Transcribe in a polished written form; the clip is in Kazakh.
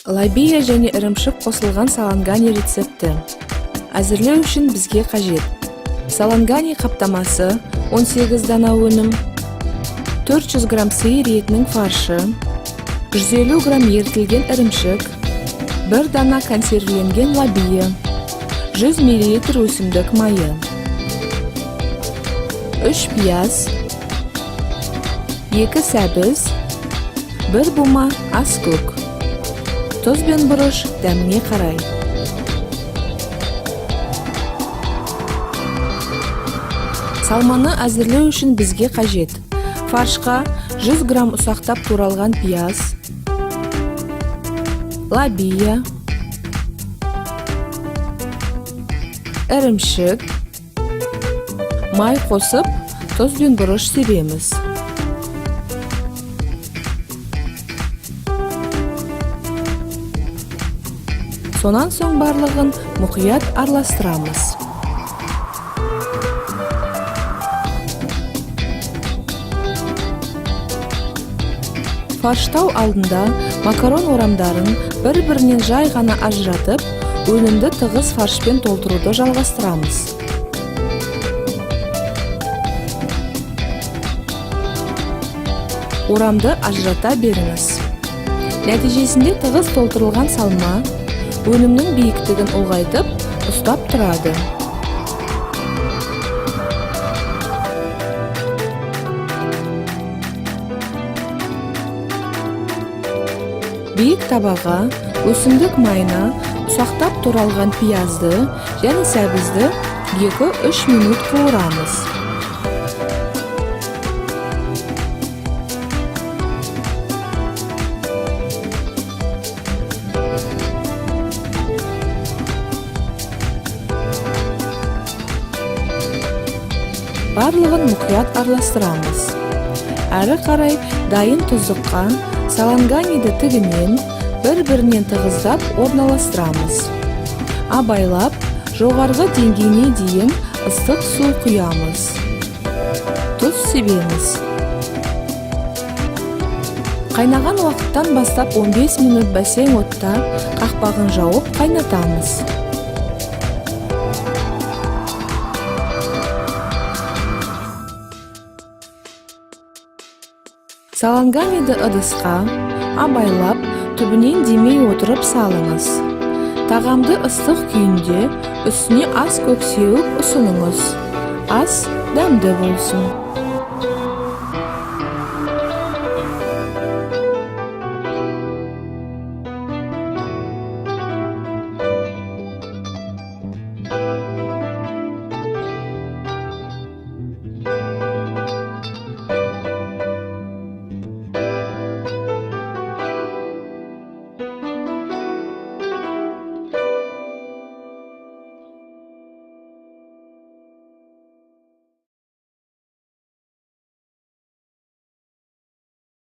Лобия және ірімшік қосылған салангани рецепті. Әзірлеу үшін бізге қажет: салангани қаптамасы 18 дана өнім, 400 грамм сиыр етінің фаршы, 150 грамм ертілген ірімшік, 1 дана консервіленген лобия, 100 мл өсімдік майы, 3 пияз, 2 сәбіз, 1 бума ас көк, тұз бен бұрыш дәміне қарай. Салманы әзірлеу үшін бізге қажет: фаршқа 100 грамм ұсақтап туралған пияз, лобия, ірімшік, май қосып, тұз бен бұрыш себеміз. Сонан соң барлығын мұқият араластырамыз. Фарштау алдында макарон орамдарын бір-бірінен жай ғана ажыратып, өнімді тығыз фаршпен толтыруды жалғастырамыз. Орамды ажырата беріңіз. Нәтижесінде тығыз толтырылған салма өнімнің биіктігін ұлғайтып, ұстап тұрады. Биік табаға өсімдік майына ұсақтап туралған пиязды және сәбізді 2-3 минут қуырамыз. Барлығын мұқият араластырамыз. Әрі қарай дайын тұздыққа саланганиді тігінен бір-бірінен тығыздап орналастырамыз. Абайлап, жоғарғы деңгейіне дейін ыстық су құямыз. Тұз себеміз. Қайнаған уақыттан бастап 15 минут бәсең отта қақпағын жауып қайнатамыз. Саланганиді ыдысқа абайлап, түбінен демей отырып салыңыз. Тағамды ыстық күйінде үстіне ас көк сеуіп ұсыныңыз. Ас дәмді болсын.